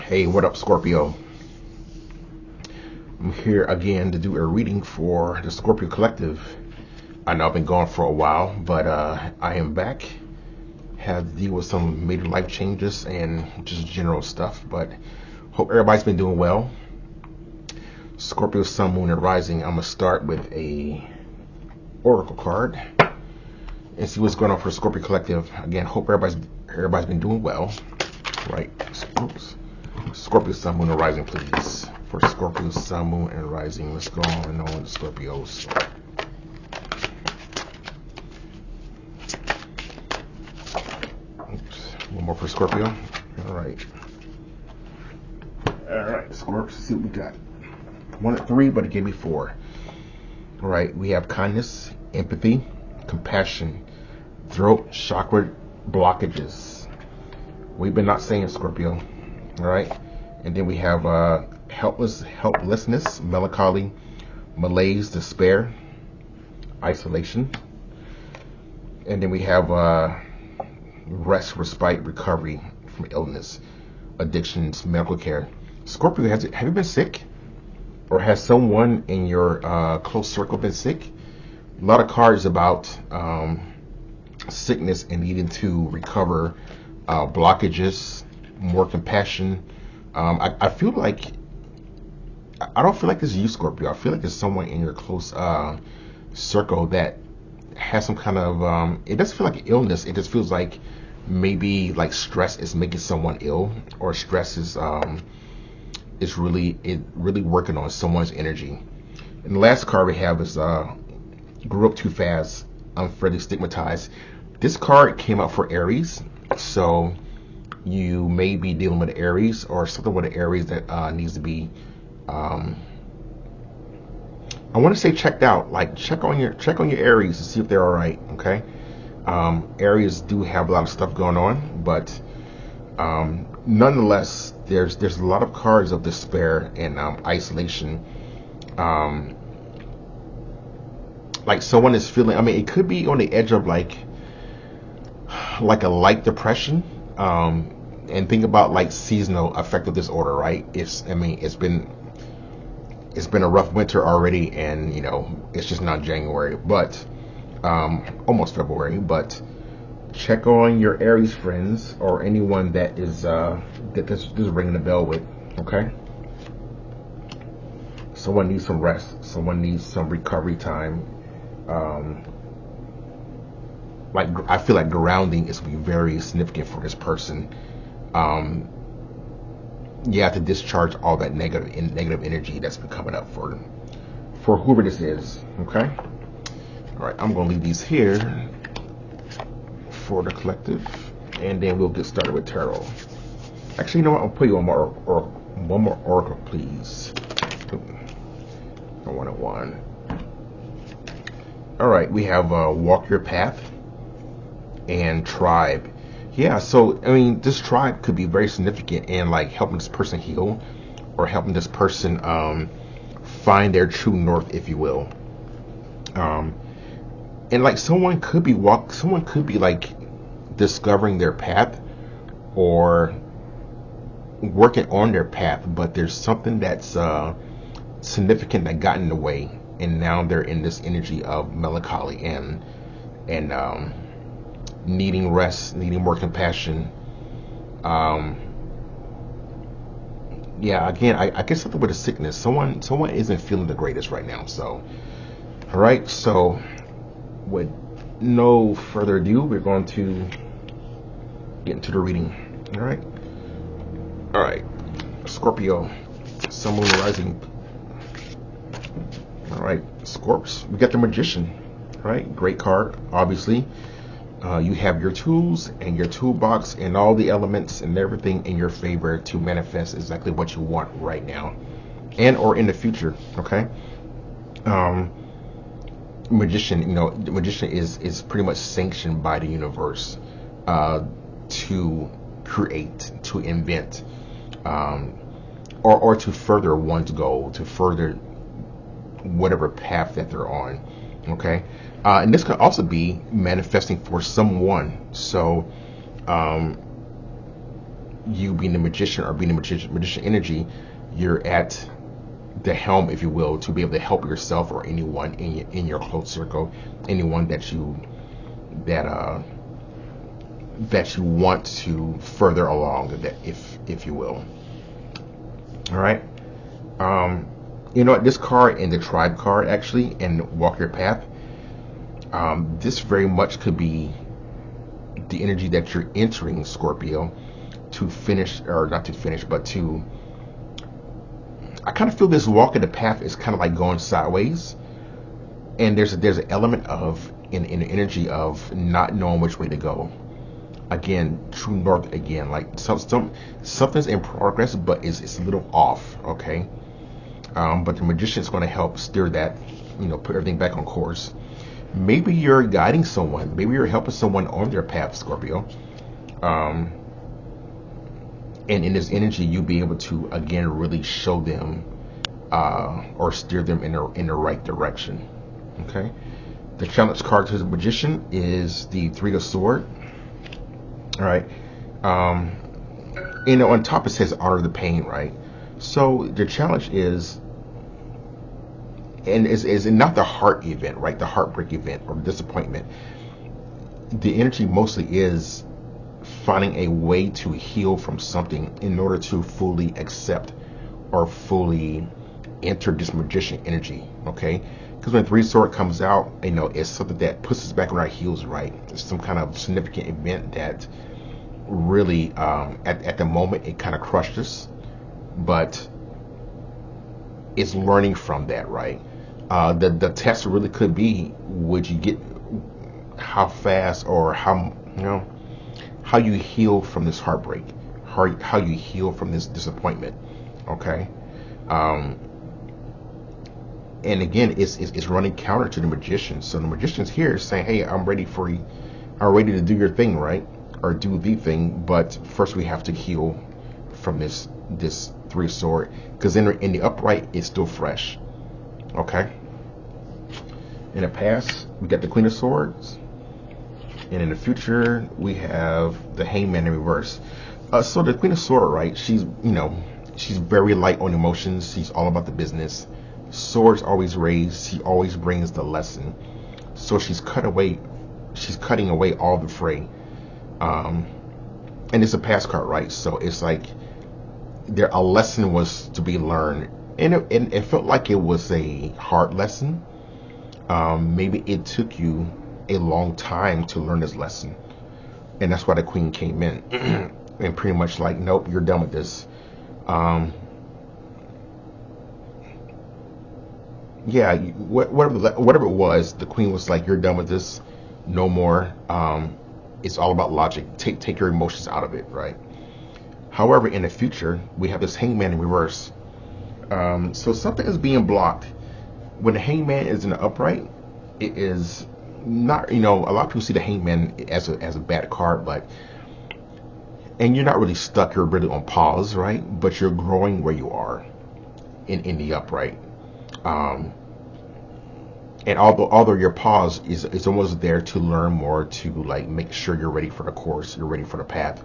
Hey, what up, Scorpio? I'm here again to do a reading for the Scorpio Collective. I know I've been gone for a while, but I am back. Had to deal with some major life changes and just general stuff, but hope everybody's been doing well. Scorpio, Sun, Moon, and Rising. I'm going to start with a Oracle card and see what's going on for Scorpio Collective. Again, hope everybody's been doing well. Right. Oops. Scorpio, Sun, Moon, and Rising, please. For Scorpio, Sun, Moon, and Rising. Let's go on the Scorpios. Oops. One more for Scorpio. Alright. Alright, Scorpio, let's see what we got. 1 at 3, but it gave me 4. Alright, we have kindness, empathy, compassion, throat chakra blockages. We've been not saying Scorpio. Alright. And then we have helplessness, melancholy, malaise, despair, isolation. And then we have rest, respite, recovery from illness, addictions, medical care. Scorpio, have you been sick? Or has someone in your close circle been sick? A lot of cards about sickness and needing to recover, blockages, more compassion. I feel like, I don't feel like it's you, Scorpio. I feel like it's someone in your close circle that has some kind of, it doesn't feel like illness. It just feels like maybe like stress is making someone ill, or stress is really working on someone's energy. And the last card we have is grew up too fast, unfairly stigmatized. This card came out for Aries, so you may be dealing with Aries or something with the Aries that needs to be, I want to say checked out. Like check on your Aries to see if they're all right. Okay, Aries do have a lot of stuff going on, but nonetheless, there's a lot of cards of despair and isolation. Like someone is feeling. I mean, it could be on the edge of like a light depression. And think about like seasonal affective disorder, right? It's been a rough winter already, and you know it's just not January, but almost February. But check on your Aries friends or anyone that is that this is ringing a bell with. Okay, someone needs some rest. Someone needs some recovery time. Like I feel like grounding is going to be very significant for this person. You have to discharge all that negative energy that's been coming up for whoever this is. Okay. All right. I'm going to leave these here for the collective, and then we'll get started with tarot. Actually, you know what? I'll put you one more oracle, please. One at one. All right. We have walk your path and tribe. Yeah, so I mean, this tribe could be very significant in like helping this person heal, or helping this person find their true north, if you will. And like someone could be like discovering their path or working on their path, but there's something that's significant that got in the way, and now they're in this energy of melancholy and needing rest, needing more compassion. Yeah, again, I guess something with a sickness. Someone isn't feeling the greatest right now. So, all right. So, with no further ado, we're going to get into the reading. All right. All right. Scorpio, Sun, Moon, Rising. All right, Scorps. We got the Magician. All right, great card, obviously. You have your tools and your toolbox and all the elements and everything in your favor to manifest exactly what you want right now and or in the future. Okay. Magician, you know, the Magician is pretty much sanctioned by the universe to create, to invent, or to further one's goal, to further whatever path that they're on. Okay. And this could also be manifesting for someone. So you being the magician or being the magician energy, you're at the helm, if you will, to be able to help yourself or anyone in your close circle, anyone that you want to further along, that if you will. All right. You know what? This card and the tribe card actually, and walk your path. This very much could be the energy that you're entering, Scorpio, to finish, or not to finish, but to. I kind of feel this walk in the path is kind of like going sideways, and there's an element of in the energy of not knowing which way to go. Again, true north again, like something's in progress, but it's a little off. Okay, but the magician is going to help steer that, put everything back on course. Maybe you're guiding someone, maybe you're helping someone on their path, Scorpio. And in this energy, you'll be able to again really show them or steer them in the right direction. Okay. The challenge card to the magician is the Three of Swords. All right. On top it says honor the pain, right? So the challenge is, and is not the heart event, right? The heartbreak event or disappointment. The energy mostly is finding a way to heal from something in order to fully accept or fully enter this magician energy. Okay, because when Three Sword comes out, it's something that puts us back on our heels, right? It's some kind of significant event that really at the moment it kind of crushed us, but it's learning from that, right? The test really could be, would you get, how fast or how you heal from this heartbreak, how you heal from this disappointment. Okay. And again, it's running counter to the magician. So the magician's here saying, hey, I'm ready to do your thing, right? Or do the thing, but first we have to heal from this Three Sword, because in the upright it's still fresh. Okay. In the past we got the Queen of Swords, and in the future we have the Hangman in reverse. So the Queen of Swords, right? She's very light on emotions. She's all about the business. Swords always raised. She always brings the lesson. So she's cutting away all the fray. And it's a pass card, right? So it's like a lesson was to be learned, and it felt like it was a hard lesson. Maybe it took you a long time to learn this lesson, and that's why the Queen came in and pretty much like, nope, you're done with this. Yeah, whatever it was, the Queen was like, you're done with this, no more. It's all about logic. Take your emotions out of it, right? However, in the future, we have this Hangman in reverse. So something is being blocked. When the Hangman is in the upright, it is not, a lot of people see the Hangman as a bad card, and you're not really stuck, you're really on pause, right? But you're growing where you are in the upright. And although your pause is almost there to learn more, to like make sure you're ready for the course, you're ready for the path.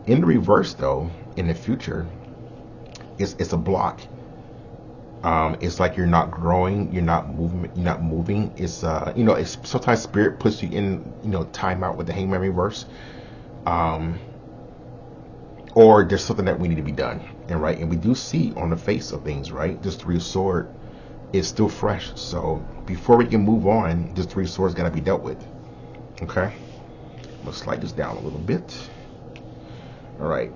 In the reverse, though, in the future, it's a block. It's like you're not growing, you're not moving. It's it's sometimes spirit puts you in timeout with the Hangman reverse, or there's something that we need to be done, and we do see on the face of things, right? This Three of Swords is still fresh, so before we can move on, this Three of Swords got to be dealt with. Okay, let's slide this down a little bit. All right,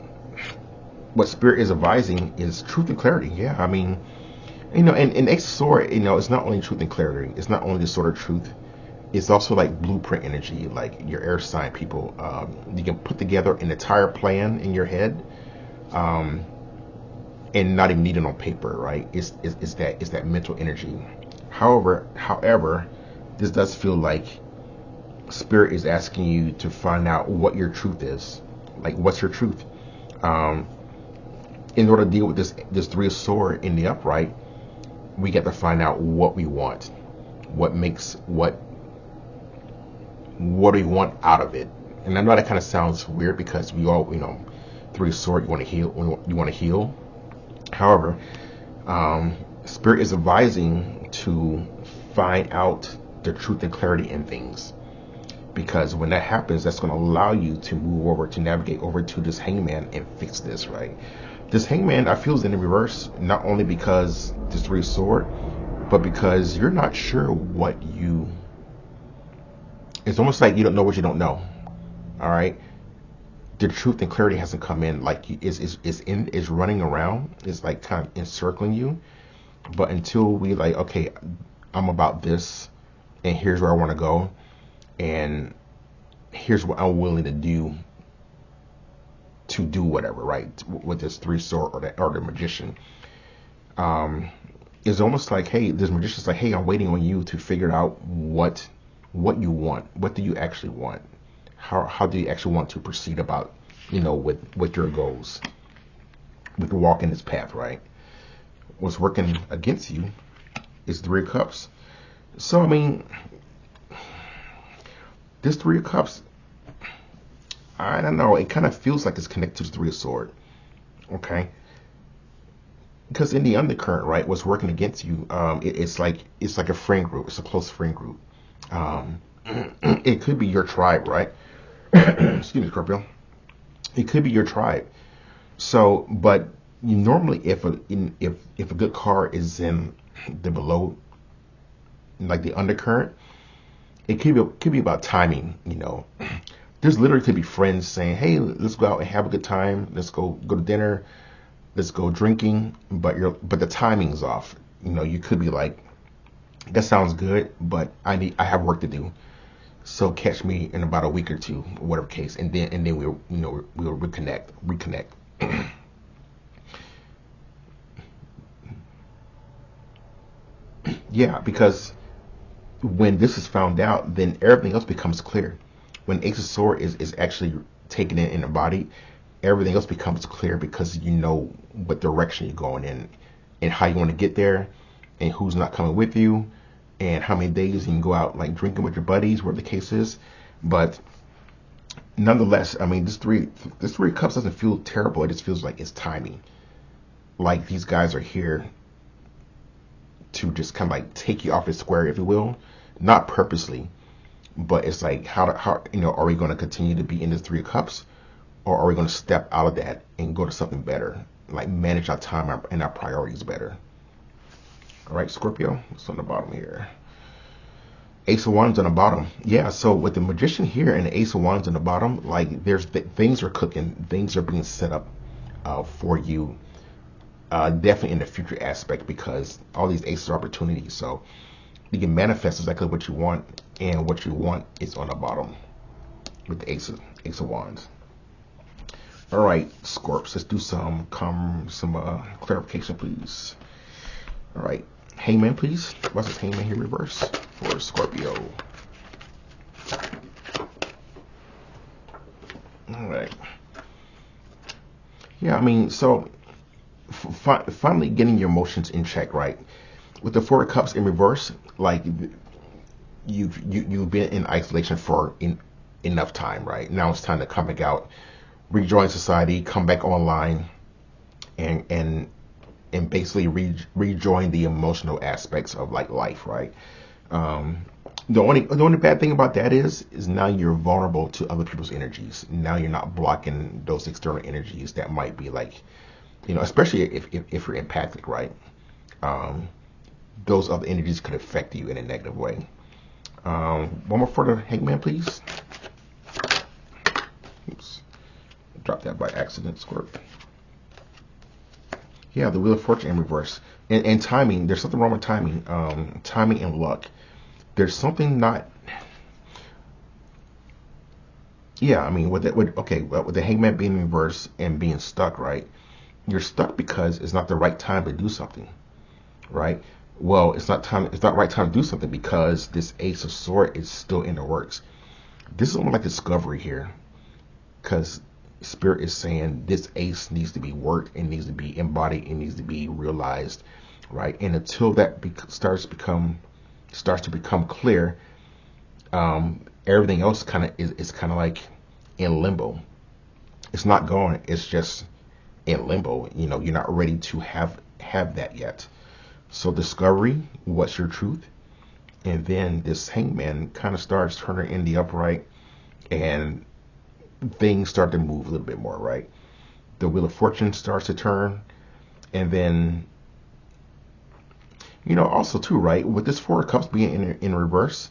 what Spirit is advising is truth and clarity. Yeah, I mean, and Ace of Swords, it's not only truth and clarity, it's not only the sword of truth, it's also like blueprint energy, like your air sign people. You can put together an entire plan in your head, and not even need it on paper, right? It's that mental energy. However, this does feel like Spirit is asking you to find out what your truth is. Like, what's your truth? In order to deal with this Three of Swords in the upright, we get to find out what we want, what do we want out of it. And I know that kind of sounds weird, because we all, Three of Swords, you want to heal. You want to heal. However, Spirit is advising to find out the truth and clarity in things, because when that happens, that's going to allow you to move over, to navigate over to this Hangman and fix this, right? This Hangman, I feel, is in the reverse, not only because this Three of Swords, but because you're not sure what you... It's almost like you don't know what you don't know. All right, the truth and clarity hasn't come in. Like is running around. It's like kind of encircling you. But until we like, okay, I'm about this, and here's where I want to go, and here's what I'm willing to do whatever, right? With this Three Sword or the Magician, it's almost like, hey, this Magician's like, hey, I'm waiting on you to figure out what you want. What do you actually want? How do you actually want to proceed about, with your goals, with walking this path, right? What's working against you is Three of Cups. So, I mean, this Three of Cups, I don't know, it kind of feels like it's connected to the Three of Swords, okay? Because in the undercurrent, right, what's working against you, it's like a friend group. It's a close friend group. It could be your tribe, right? Excuse me, Scorpio. It could be your tribe. So, but you normally, if a good card is in the below, like the undercurrent, it could be about timing. There's literally could be friends saying, "Hey, let's go out and have a good time. Let's go to dinner. Let's go drinking." But the timing's off. You could be like, "That sounds good, but I have work to do. So catch me in about a week or two, whatever case." And then we'll reconnect. Yeah, because when this is found out, then everything else becomes clear. When Ace of Swords is actually taken in the body, everything else becomes clear, because you know what direction you're going in and how you want to get there, and who's not coming with you, and how many days you can go out like drinking with your buddies, whatever the case is. But nonetheless, I mean, this three of Cups doesn't feel terrible. It just feels like it's timing. Like these guys are here to just kind of like take you off the square, if you will, not purposely, but it's like how are we going to continue to be in this Three of Cups, or are we going to step out of that and go to something better, like manage our time and our priorities better? All right, Scorpio, what's on the bottom here? Ace of Wands on the bottom. Yeah, so with the Magician here and the Ace of Wands on the bottom, like things are cooking, things are being set up for you, definitely in the future aspect, because all these aces are opportunities. So you can manifest exactly what you want, and what you want is on the bottom with the Ace of Wands. All right, Scorps, let's do some clarification, please. All right, Hangman, please. What's this Hangman here reverse for Scorpio? All right. Yeah, I mean, so finally getting your emotions in check, right? With the Four of Cups in reverse, like you've been in isolation for enough time, right? Now it's time to come back out, rejoin society, come back online, and basically rejoin the emotional aspects of like life, right? The only bad thing about that is now you're vulnerable to other people's energies. Now you're not blocking those external energies that might be like, especially if you're empathic, right? Those other energies could affect you in a negative way. One more for the Hangman, please. Oops, dropped that by accident, Squirt. Yeah, the Wheel of Fortune in reverse. And timing, there's something wrong with timing. Timing and luck. There's something not... Yeah, I mean, with the Hangman being in reverse and being stuck, right? You're stuck because it's not the right time to do something, right? Well, it's not right time to do something because this Ace of Swords is still in the works. This is almost like discovery here, because Spirit is saying this ace needs to be worked, and needs to be embodied, and needs to be realized, right? And until that starts to become clear, everything else kind of is kind of like in limbo. It's not gone. It's just in limbo. You know, you're not ready to have that yet. So discovery, what's your truth? And then this hangman kind of starts turning in the upright, and things start to move a little bit more, right? The wheel of fortune starts to turn, and then, you know, also too, right, with this four of cups being in reverse,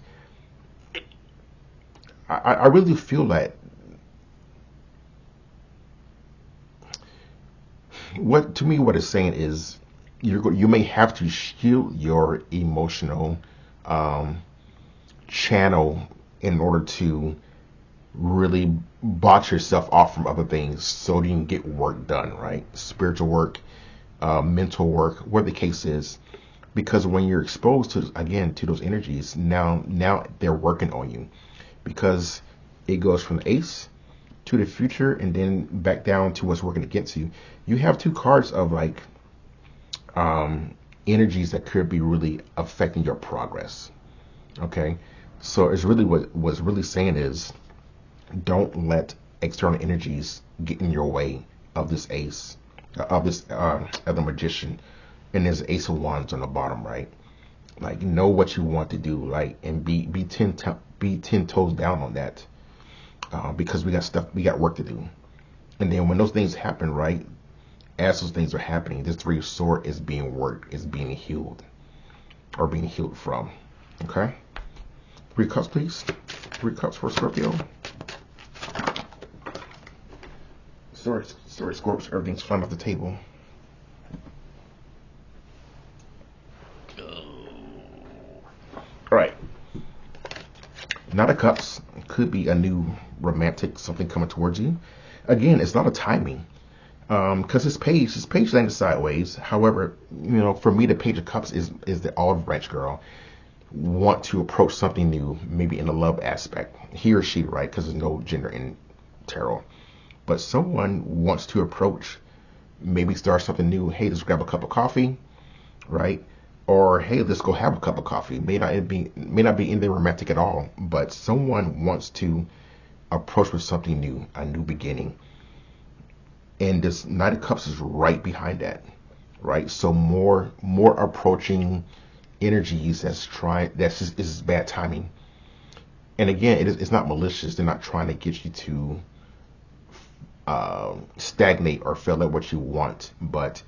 I really feel that what it's saying is you may have to shield your emotional um, channel in order to really box yourself off from other things so you can get work done, right? Spiritual work, mental work, whatever the case is. Because when you're exposed to, again, to those energies, now they're working on you, because it goes from the ace to the future and then back down to what's working against you. You have two cards of like energies that could be really affecting your progress. Okay, so it's really what was really saying is, don't let external energies get in your way of this ace, of this of the magician, and there's ace of wands on the bottom, right? Like, know what you want to do, right? And be 10 toes down on that, because we got work to do. And then when those things happen, right, as those things are happening, this three of sword is being worked, is being healed, or being healed from. Okay, 3 cups, please. 3 cups for Scorpio. Sorry, Scorpio, everything's flying off the table. All right. Knight of Cups could be a new romantic something coming towards you. Again, it's not a timing, because this page landed sideways. However, you know, for me, the Page of Cups is the olive branch girl want to approach something new, maybe in a love aspect. He or she, right? Because there's no gender in tarot. But someone wants to approach, maybe start something new. Hey, let's grab a cup of coffee, right? Or hey, let's go have a cup of coffee. May not be anything romantic at all, but someone wants to approach with something new, a new beginning. And this Knight of Cups is right behind that, right? So more approaching energies that's just is bad timing. And again, it's not malicious. They're not trying to get you to stagnate or fail at what you want, but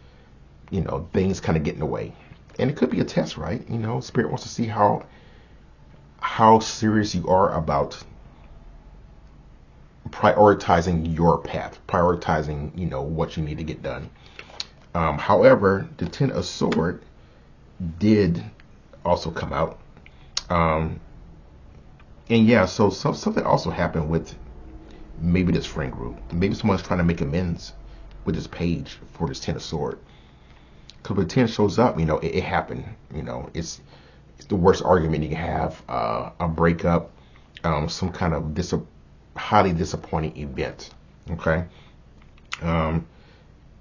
you know, things kind of get in the way. And it could be a test, right? You know, Spirit wants to see how serious you are about prioritizing your path, prioritizing, you know, what you need to get done. However, the Ten of Swords did also come out. And yeah, so something also happened with maybe this friend group. Maybe someone's trying to make amends with this page for this Ten of Swords. Because when 10 shows up, you know, it happened. You know, it's the worst argument you can have. A breakup, some kind of highly disappointing event. Okay.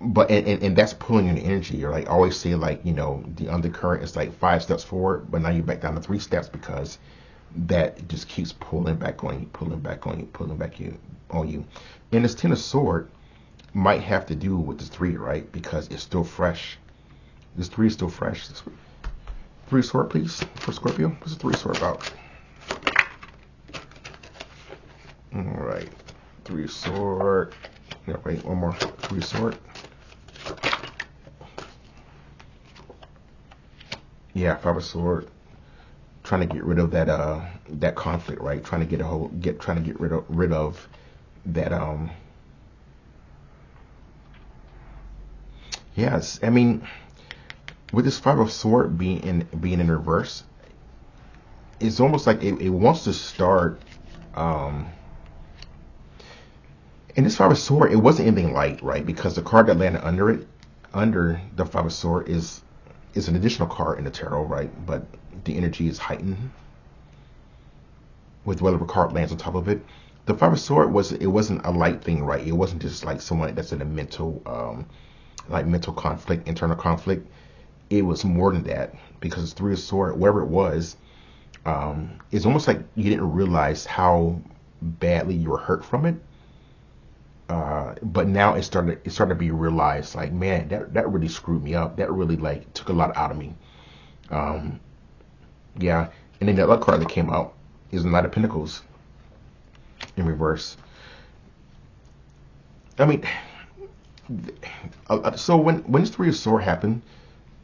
But and that's pulling in the energy. You're like, I always say, like, you know, the undercurrent is like 5 steps forward, but now you're back down to 3 steps, because that just keeps pulling back on you, pulling back on you, pulling back on you. And this Ten of Swords might have to do with this 3, right? Because it's still fresh. This 3 is still fresh. 3 sword, please, for Scorpio. What's the 3 sword about? All right, 3 sword. Yeah, wait, one more. 3 sword. Yeah, 5 of sword. Trying to get rid of that conflict, right? Trying to get rid of that. Yes, I mean, with this 5 of sword being in reverse, it's almost like it wants to start. In this 5 of sword, it wasn't anything light, right? Because the card that landed under the 5 of sword is an additional card in the tarot, right? But the energy is heightened with whatever card lands on top of it. The 5 of sword wasn't a light thing, right? It wasn't just like someone that's in a mental conflict, internal conflict. It was more than that, because it's 3 of sword, whatever it was, it's almost like you didn't realize how badly you were hurt from it. But now it started to be realized, like, man, that really screwed me up. That really like took a lot out of me. Um, yeah. And then the other card that came out is the Knight of Pentacles in reverse. I mean, so when this Three of Swords happened,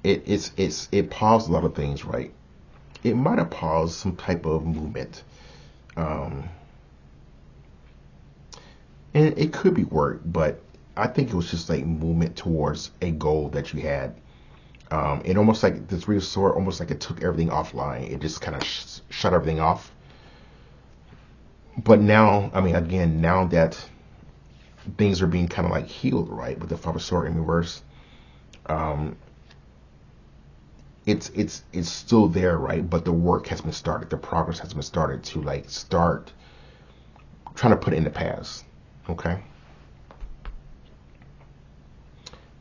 it paused a lot of things, right? It might have paused some type of movement. Um, and it could be work, but I think it was just like movement towards a goal that you had. It almost like the Three of Swords, almost like it took everything offline. It just kind of shut everything off. But now, I mean, again, now that things are being kind of like healed, right, with the Five of Swords in reverse, um, it's still there, right? But the work has been started. The progress has been started to like start trying to put it in the past. Okay.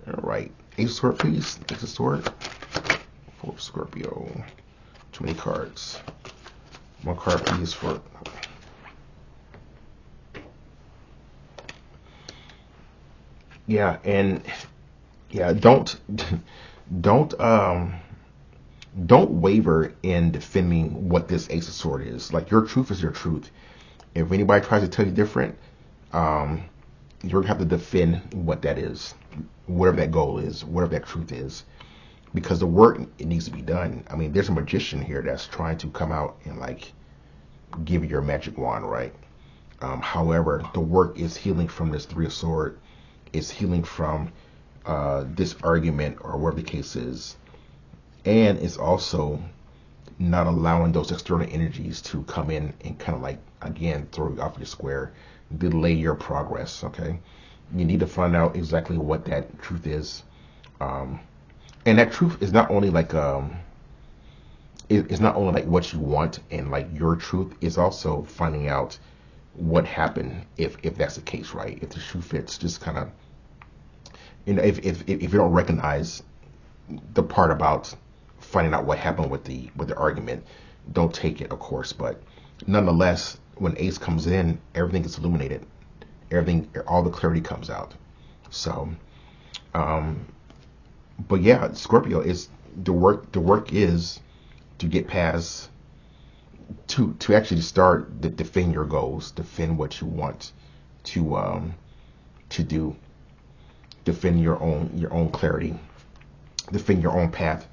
All right. Ace of Swords, please. Ace of Swords. For Scorpio. Too many cards. One card, please, for. Yeah, and yeah, don't don't waver in defending what this Ace of Swords is. Like, your truth is your truth. If anybody tries to tell you different, um, you're gonna have to defend what that is, whatever that goal is, whatever that truth is, because the work, it needs to be done. I mean, there's a magician here that's trying to come out and like give you your magic wand, right? However, the work is healing from this Three of Swords. It's healing from this argument or whatever the case is, and it's also not allowing those external energies to come in and kind of like, again, throw you off your square, delay your progress. Okay, you need to find out exactly what that truth is, and that truth is not only like it's not only like what you want and like your truth. Is also finding out what happened if that's the case, right? If the shoe fits, just kind of, you know, if you don't recognize the part about finding out what happened with the argument, don't take it, of course. But nonetheless, when Ace comes in, everything gets illuminated. Everything, all the clarity comes out. So, but yeah, Scorpio is the work. The work is to get past, to actually start to defend your goals, defend what you want to do, defend your own clarity, defend your own path.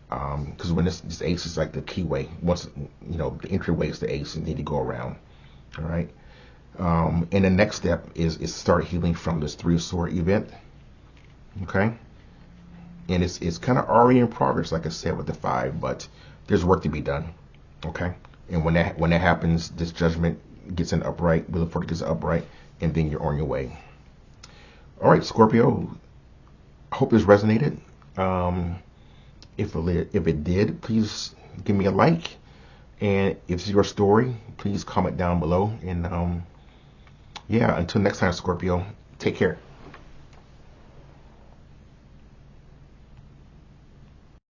Because when this Ace is like the keyway, once you know the entryway is the Ace, and you need to go around. All right. And the next step is start healing from this Three of Swords event. Okay. And it's kind of already in progress, like I said, with the 5, but there's work to be done. Okay. And when that happens, this Judgment gets an upright, Wheel of Fortune gets an upright, and then you're on your way. All right, Scorpio. I hope this resonated. If it did, please give me a like. And if it's your story, please comment down below. And yeah, until next time, Scorpio, take care.